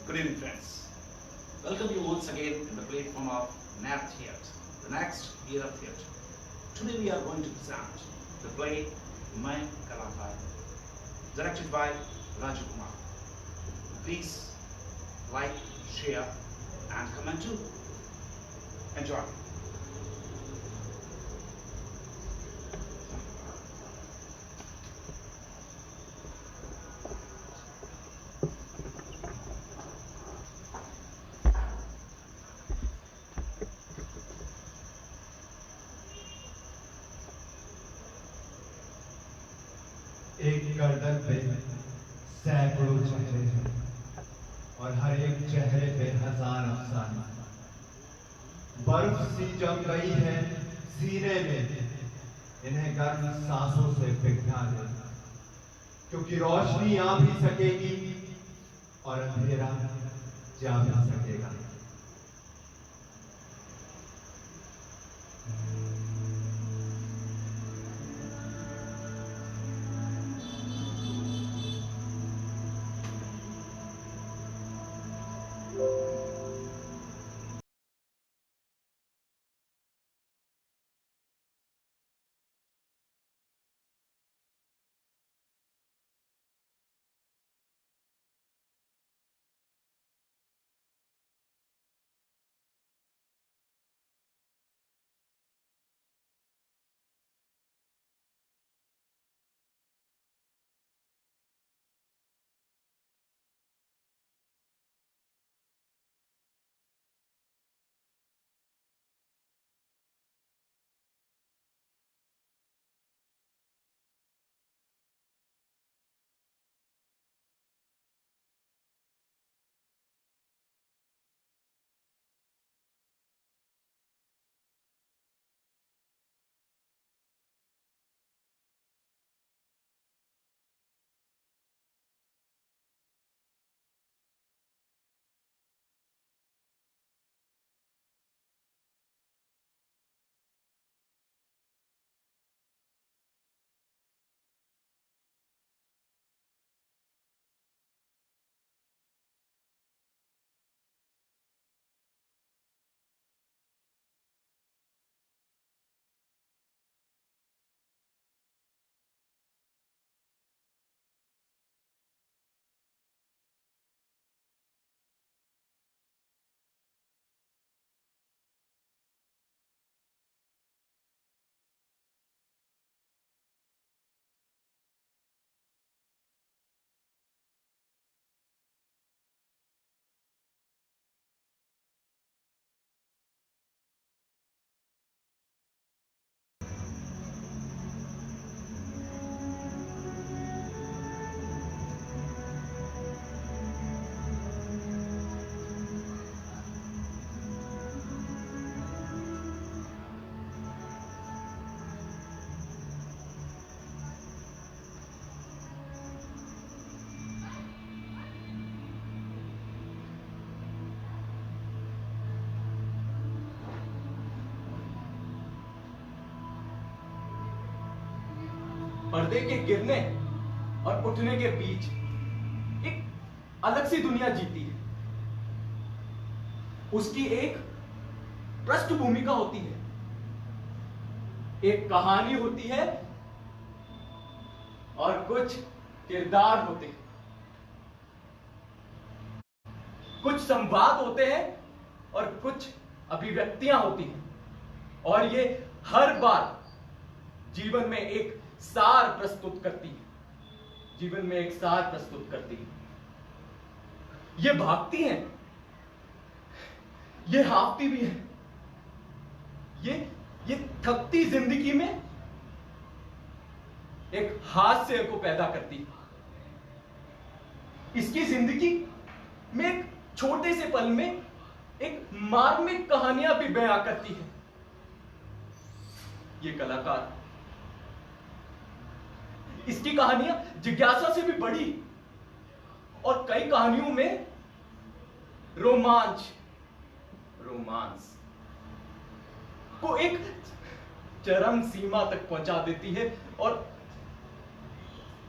Good evening, friends. Welcome you once again in the platform of NAP Theatre, the next era theatre. Today we are going to present the play Main Kalakar, directed by Raju Kumar. Please like, share, and comment too. Enjoy. एक गर्दन पे सैकड़ों चेहरे हैं और हर एक चेहरे पे हजार अफसाने। बर्फ सी जम गई है सीने में, इन्हें गर्म सांसों से पिघला दे, क्योंकि रोशनी आ भी सकेगी और अंधेरा जा भी सकेगा। पर्दे के गिरने और उठने के बीच एक अलग सी दुनिया जीती है। उसकी एक पृष्ठभूमि का होती है, एक कहानी होती है और कुछ किरदार होते हैं, कुछ संवाद होते हैं और कुछ अभिव्यक्तियां होती हैं, और ये हर बार जीवन में एक सार प्रस्तुत करती है। जीवन में एक सार प्रस्तुत करती है। ये भागती हैं, ये हाफती भी हैं, ये थकती जिंदगी में एक हास्य को पैदा करती है। इसकी जिंदगी में एक छोटे से पल में एक मार्मिक कहानियां भी बयां करती है। ये कलाकार, इसकी कहानियां जिज्ञासा से भी बड़ी और कई कहानियों में रोमांच, रोमांस को एक चरम सीमा तक पहुंचा देती है और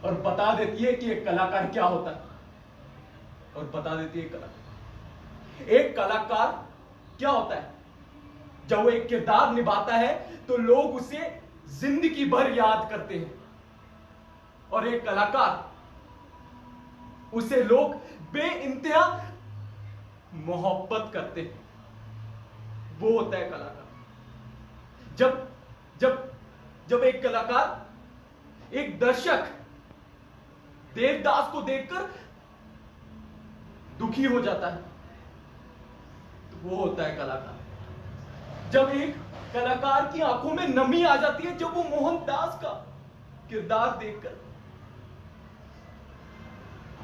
बता देती है कि एक कलाकार क्या होता है, और बता देती है एक कलाकार क्या होता है? जब वो एक किरदार निभाता है तो लोग उसे जिंदगी भर याद करते हैं, और एक कलाकार, उसे लोग बेइंतहा मोहब्बत करते हैं। वो होता है कलाकार। जब जब जब एक कलाकार, एक दर्शक देवदास को देखकर दुखी हो जाता है, तो वो होता है कलाकार। जब एक कलाकार की आंखों में नमी आ जाती है जब वो मोहनदास का किरदार देखकर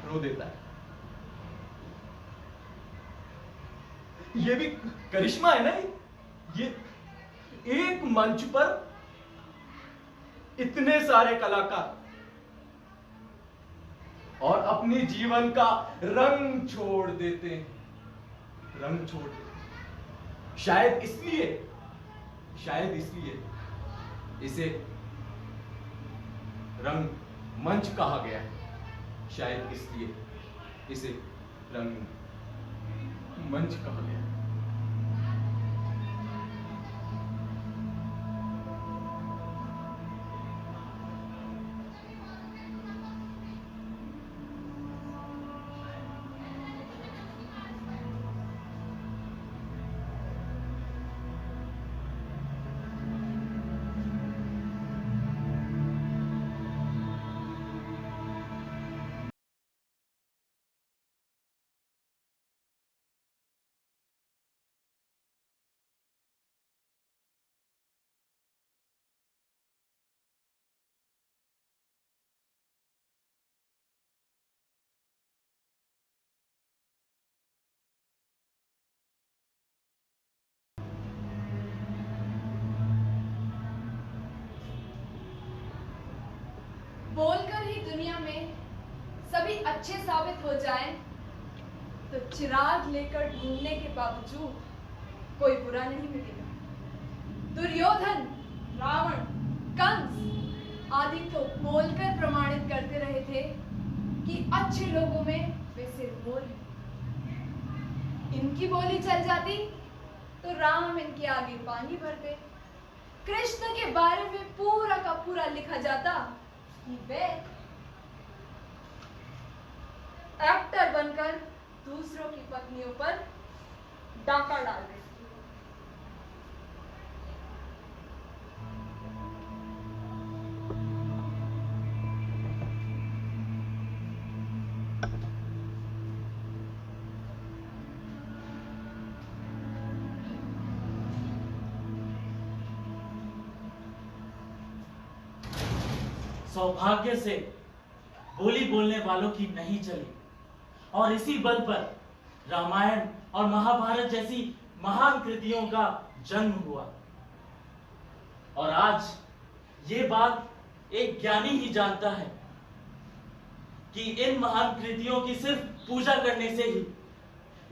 रो देता है, ये भी करिश्मा है ना। ये एक मंच पर इतने सारे कलाकार और अपने जीवन का रंग छोड़ देते हैं, रंग छोड़ देते हैं। शायद इसलिए इसे रंग मंच कहा गया है। शायद इसलिए इसे रंग मंच कहा गया है। बोलकर ही दुनिया में सभी अच्छे साबित हो जाएं, तो चिराग लेकर ढूंढने के बावजूद कोई बुरा नहीं मिलेगा। दुर्योधन, रावण, कंस आदि तो बोलकर प्रमाणित करते रहे थे कि अच्छे लोगों में वे सिर्फ बोल हैं। इनकी बोली चल जाती तो राम इनके आगे पानी भरते। कृष्ण के बारे में पूरा का पूरा लिखा जाता कि वे एक्टर बनकर दूसरों की पत्नियों पर डाका डाल रहे थे। सौभाग्य से बोली बोलने वालों की नहीं चली, और इसी बल पर रामायण और महाभारत जैसी महान कृतियों का जन्म हुआ। और आज ये बात एक ज्ञानी ही जानता है कि इन महान कृतियों की सिर्फ पूजा करने से ही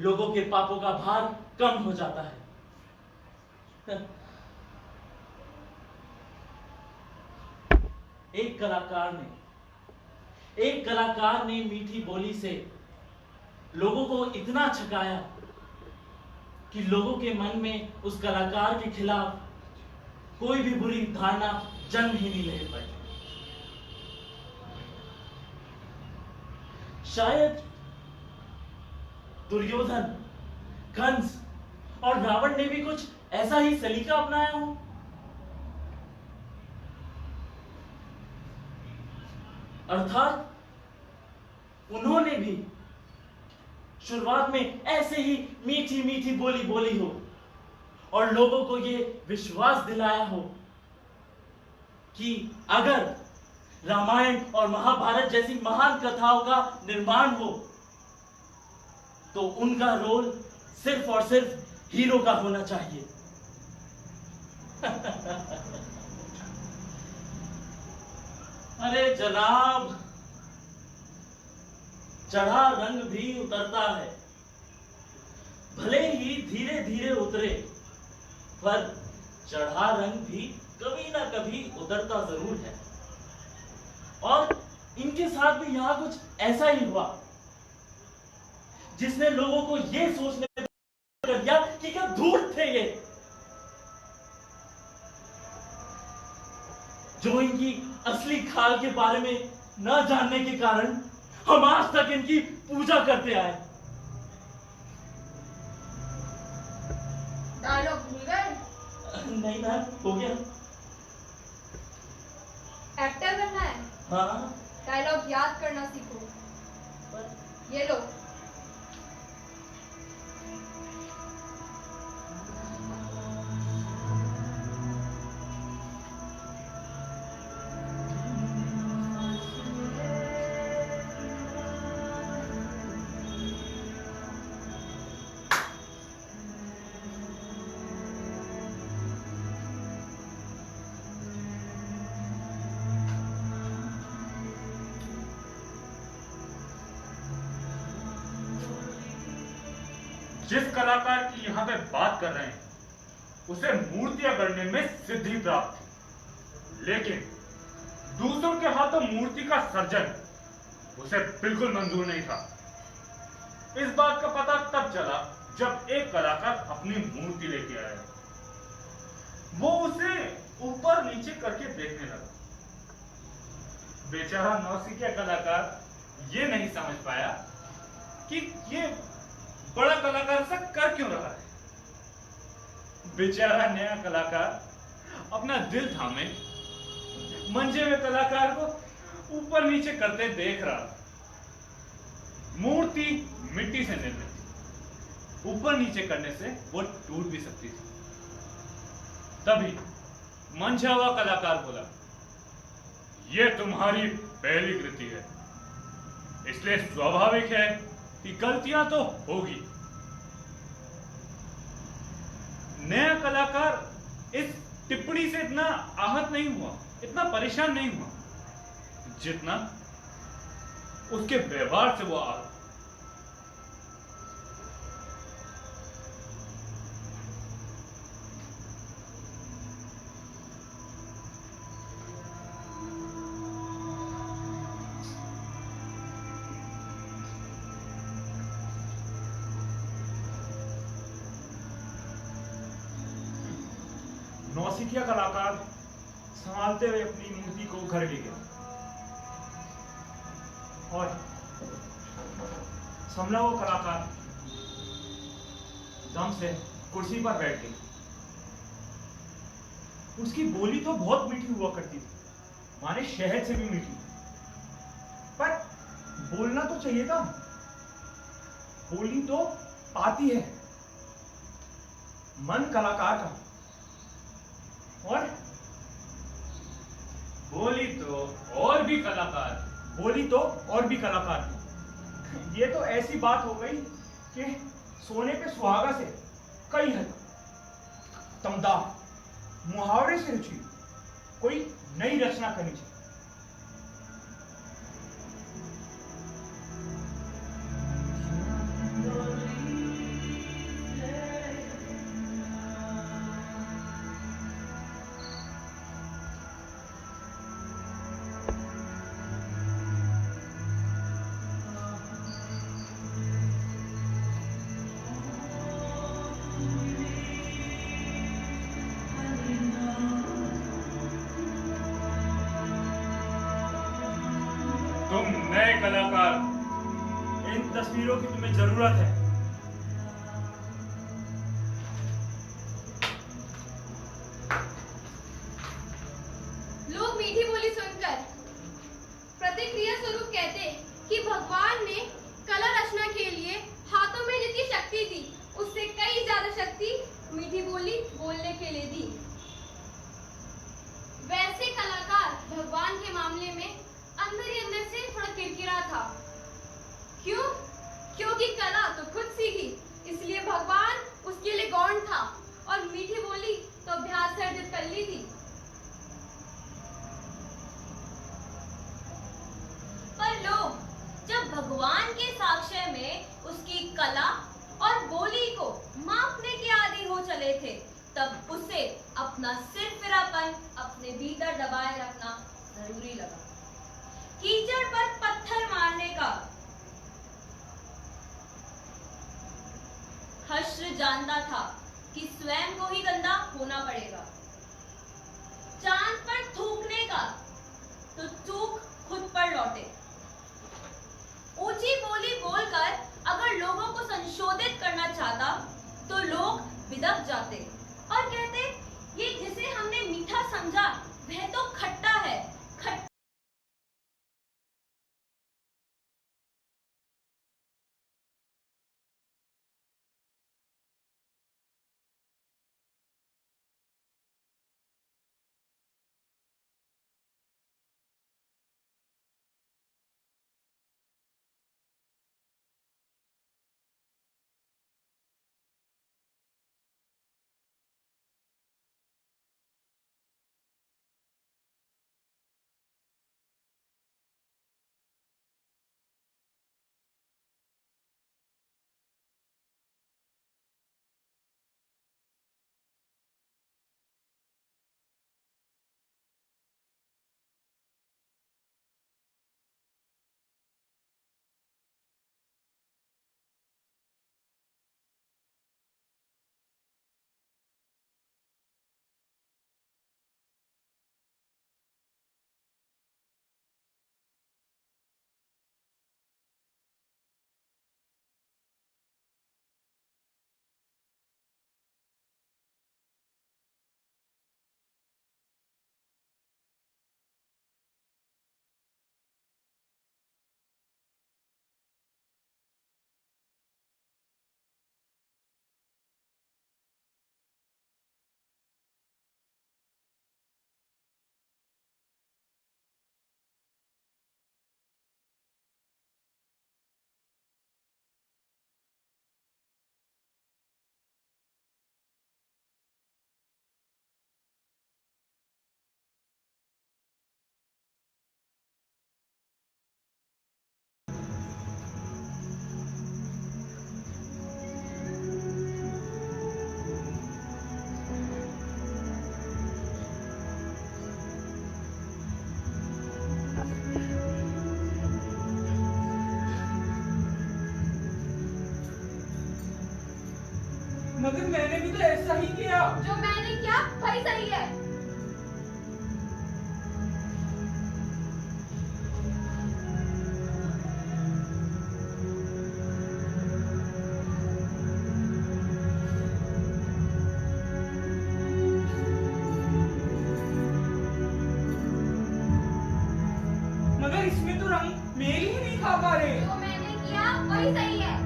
लोगों के पापों का भार कम हो जाता है। एक कलाकार ने मीठी बोली से लोगों को इतना छकाया कि लोगों के मन में उस कलाकार के खिलाफ कोई भी बुरी धारणा जन्म ही नहीं ले पाई। शायद दुर्योधन, कंस और रावण ने भी कुछ ऐसा ही सलीका अपनाया हो। अर्थात उन्होंने भी शुरुआत में ऐसे ही मीठी मीठी बोली बोली हो और लोगों को यह विश्वास दिलाया हो कि अगर रामायण और महाभारत जैसी महान कथाओं का निर्माण हो तो उनका रोल सिर्फ और सिर्फ हीरो का होना चाहिए। अरे जनाब, चढ़ा रंग भी उतरता है, भले ही धीरे धीरे उतरे, पर चढ़ा रंग भी कभी ना कभी उतरता जरूर है। और इनके साथ भी यहां कुछ ऐसा ही हुआ जिसने लोगों को यह सोचने कर दिया कि क्या धूर्त थे ये, जो इनकी असली खाल के बारे में न जानने के कारण हम आज तक इनकी पूजा करते आए। डायलॉग भूल गए? नहीं मैम, हो गया। एक्टर बनना है? हाँ, डायलॉग याद करना सीखो। ये लो। जिस कलाकार की यहाँ पे बात कर रहे हैं उसे मूर्तियां गढ़ने में सिद्धि प्राप्त थी, लेकिन दूसरों के हाथों मूर्ति का सर्जन उसे बिल्कुल मंजूर नहीं था। इस बात का पता तब चला जब एक कलाकार अपनी मूर्ति लेके आया। वो उसे ऊपर नीचे करके देखने लगा। बेचारा नौसिखिया कलाकार ये नहीं समझ पाया कि ये बड़ा कलाकार ऐसा कर क्यों रहा है। बेचारा नया कलाकार अपना दिल थामे मंजे हुए कलाकार को ऊपर नीचे करते देख रहा। मूर्ति मिट्टी से निर्मित थी, ऊपर नीचे करने से वो टूट भी सकती थी। तभी मंझा हुआ कलाकार बोला, यह तुम्हारी पहली कृति है, इसलिए स्वाभाविक है कि गलतियां तो होगी। नया कलाकार इस टिप्पणी से इतना आहत नहीं हुआ, इतना परेशान नहीं हुआ, जितना उसके व्यवहार से वो आहत। नौसिखिया कलाकार संभालते हुए अपनी मूर्ति को घर ले गया और समला वो कलाकार दम से कुर्सी पर बैठ गई। उसकी बोली तो बहुत मीठी हुआ करती थी, माने शहद से भी मीठी, पर बोलना तो चाहिए था। बोली तो आती है मन कलाकार का, और बोली तो और भी कलाकार ये तो ऐसी बात हो गई कि सोने पे सुहागा से कई हद तमदाह मुहावरे से रुचि कोई नई रचना करनी चाहिए। तुम नए कलाकार, इन तस्वीरों की तुम्हें जरूरत है। लोग मीठी बोली सुनकर प्रतिक्रिया स्वरूप कहते कि भगवान ने कला रचना के लिए हाथों में जितनी शक्ति दी उससे कई ज्यादा शक्ति मीठी बोली बोलने के लिए दी। वैसे कलाकार भगवान के मामले में अंदर ही अंदर से थोड़ा किरकिरा था। क्यों? क्योंकि कला तो खुद सीखी, इसलिए भगवान उसके लिए गौण था और मीठी बोली तो अभ्यास से अर्जित कर ली थी। पर लोग जब भगवान के साक्ष्य में उसकी कला और बोली को मापने के आदी हो चले थे, तब उसे अपना सिरफिरापन अपने भीतर दबाए रखना जरूरी लगा। कीचड़ पर पत्थर मारने का हश्र जानता था कि स्वयं को ही गंदा होना पड़ेगा। चांद पर थूकने का तो चूक खुद पर लौटे। ऊंची बोली बोलकर अगर लोगों को संशोधित करना चाहता तो लोग बिदक जाते और कहते, ये जिसे हमने मीठा समझा वह तो खट्टा है। मगर मैंने भी तो ऐसा ही किया। जो मैंने किया वही सही है। मगर इसमें तो रंग मेल ही नहीं खा पा रहे। जो मैंने किया वही सही है।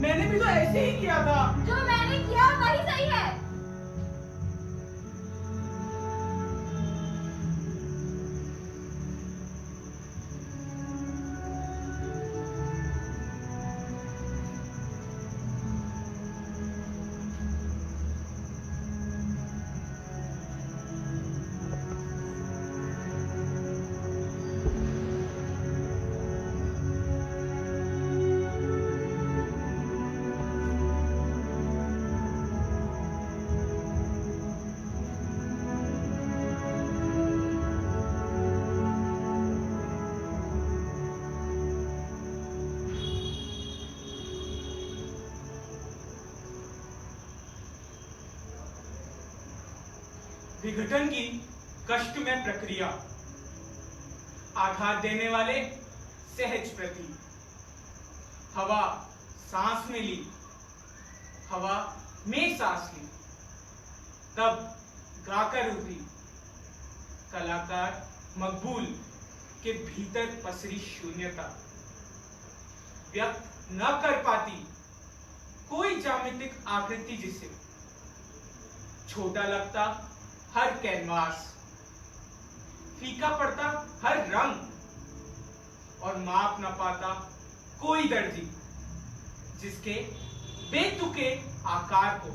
मैंने भी तो ऐसे ही किया था। जो मैंने किया वही सही है। विघटन की कष्टमय प्रक्रिया, आघात देने वाले सहज प्रति, हवा सांस में ली, हवा में सांस ली, तब गाकर उभरी, कलाकार मकबूल के भीतर पसरी शून्यता, व्यक्त न कर पाती कोई ज्यामितिक आकृति, जिसे छोटा लगता हर कैनवास, फीका पड़ता हर रंग और माप न पाता कोई दर्जी, जिसके बेतुके आकार को,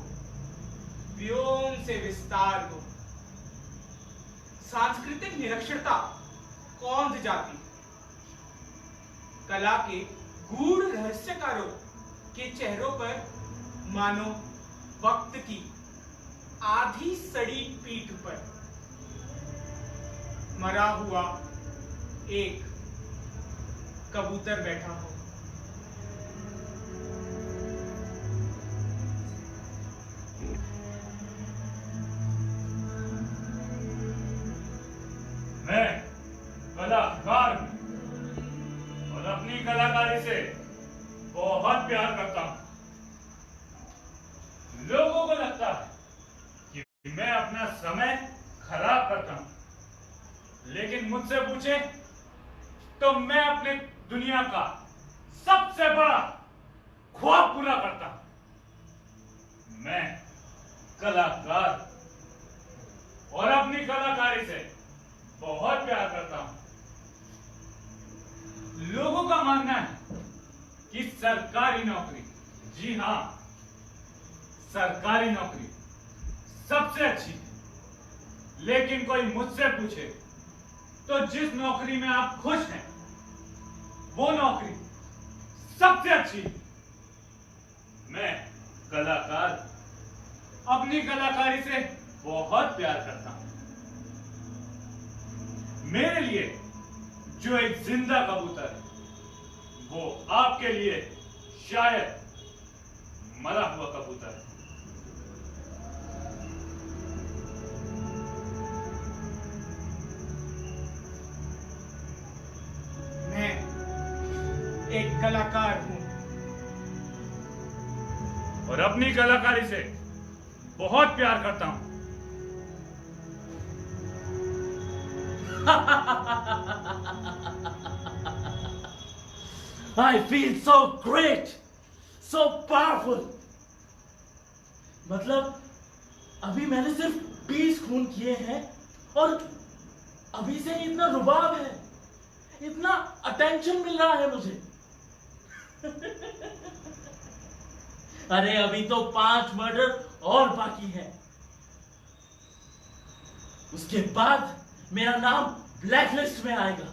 व्योम से विस्तार को, सांस्कृतिक निरक्षरता कौंध जाती, कला के गूढ़ रहस्यकारों के चेहरों पर मानो वक्त की आधी सड़ी पीठ पर मरा हुआ एक कबूतर बैठा हो। मैं कलाकार हूं और अपनी कलाकारी से बहुत प्यार करता हूं। लोगों को लगता है कि मैं अपना समय खराब करता हूं, लेकिन मुझसे पूछे तो मैं अपने दुनिया का सबसे बड़ा ख्वाब पूरा करता हूं। मैं कलाकार और अपनी कलाकारी से बहुत प्यार करता हूं। लोगों का मानना है कि सरकारी नौकरी, जी हां, सरकारी नौकरी सबसे अच्छी है, लेकिन कोई मुझसे पूछे तो जिस नौकरी में आप खुश हैं वो नौकरी सबसे अच्छी है। मैं कलाकार अपनी कलाकारी से बहुत प्यार करता हूं। मेरे लिए जो एक जिंदा कबूतर है वो आपके लिए शायद मरा हुआ कबूतर है। मैं एक कलाकार हूं और अपनी कलाकारी से बहुत प्यार करता हूं। I feel so great, so powerful. मतलब अभी मैंने सिर्फ 20 खून किए हैं और अभी से इतना रुबाब है, इतना अटेंशन मिल रहा है मुझे। अरे अभी तो 5 मर्डर और बाकी है। उसके बाद मेरा नाम ब्लैकलिस्ट में आएगा।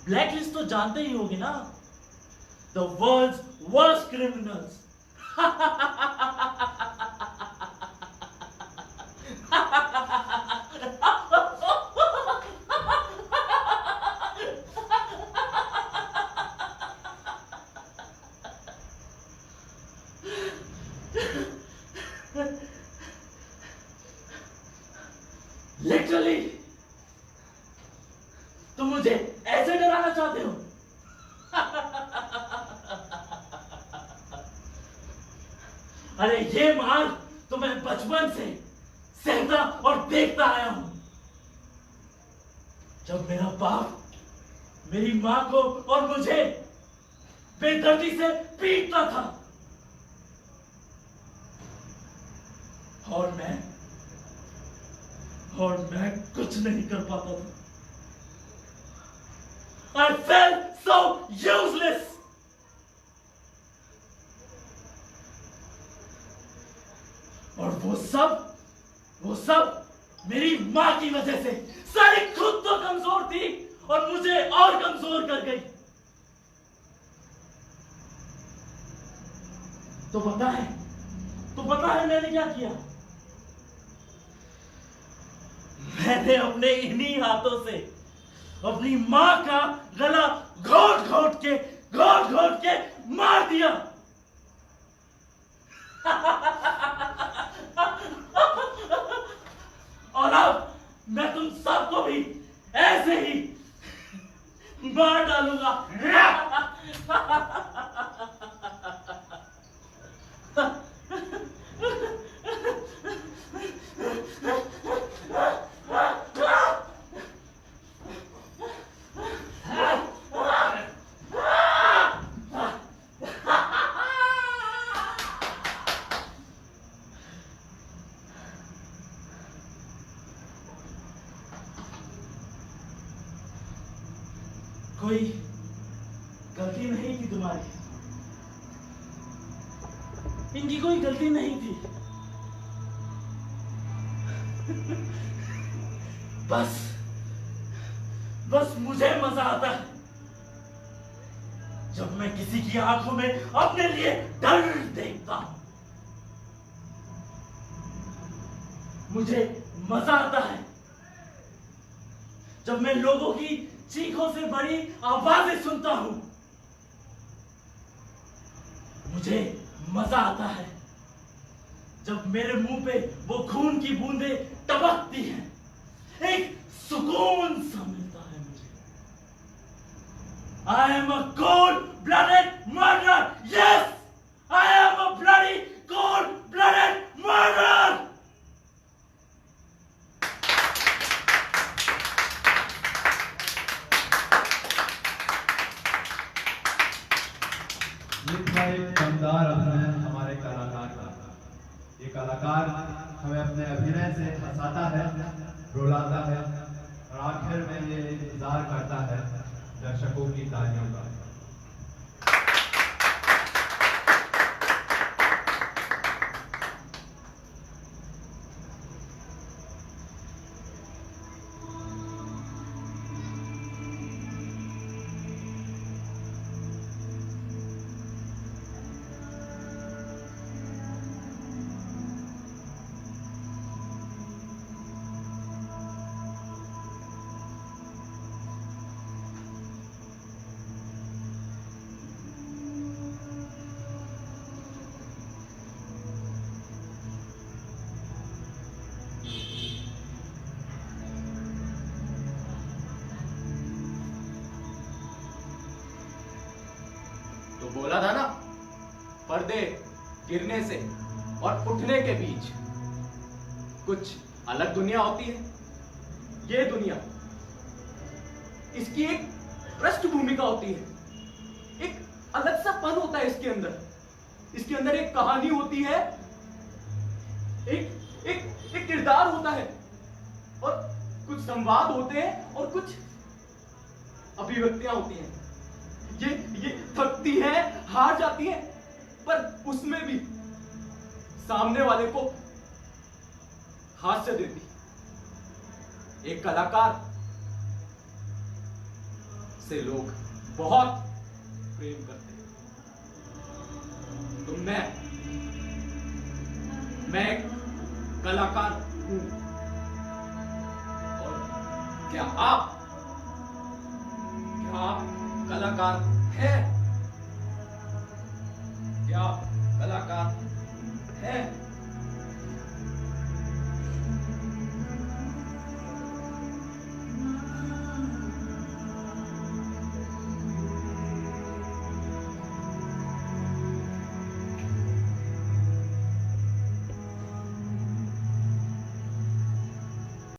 ब्लैकलिस्ट तो जानते ही होगे ना, the world's worst criminals. Literally तुम मुझे ऐसे डराना चाहते हो? अरे ये मार तो मैं बचपन से सहता और देखता आया हूं। जब मेरा बाप मेरी मां को और मुझे बेदर्दी से पीटता था और मैं कुछ नहीं कर पाता था। I felt so useless. और वो सब मेरी मां की वजह से। सारी खुद तो कमजोर थी और मुझे और कमजोर कर गई। तो पता है मैंने क्या किया? मैंने अपने इन्हीं हाथों से अपनी मां का गला घोट घोट के मार दिया। और अब मैं तुम सबको भी ऐसे ही मार डालूंगा। कोई गलती नहीं थी तुम्हारी, इनकी कोई गलती नहीं थी। बस मुझे मजा आता है जब मैं किसी की आंखों में अपने लिए डर देखता हूं। मुझे मजा आता है जब मैं लोगों की चीखों से भरी आवाजें सुनता हूं। मुझे मजा आता है जब मेरे मुंह पे वो खून की बूंदें टपकती हैं। एक सुकून सा मिलता है मुझे। I am a cold-blooded murderer. Yes, I am a bloody cold-blooded murderer. ये था एक दमदार अभिनय हमारे कलाकार का। ये कलाकार हमें अपने अभिनय से हंसाता है, रुलाता है और आखिर में ये इंतजार करता है दर्शकों की तालियों का। तो बोला था ना, पर्दे गिरने से और उठने के बीच कुछ अलग दुनिया होती है। ये दुनिया, इसकी एक पृष्ठभूमिका होती है, एक अलग सा पन होता है इसके अंदर। इसके अंदर एक कहानी होती है, एक एक एक किरदार होता है और कुछ संवाद होते हैं और कुछ अभिव्यक्तियां होती हैं। ये थकती है, हार जाती है, पर उसमें भी सामने वाले को हास्य देती। एक कलाकार से लोग बहुत प्रेम करते हैं। तो मैं एक कलाकार हूं। और क्या आप कलाकार हैं? क्या आप कलाकार हैं?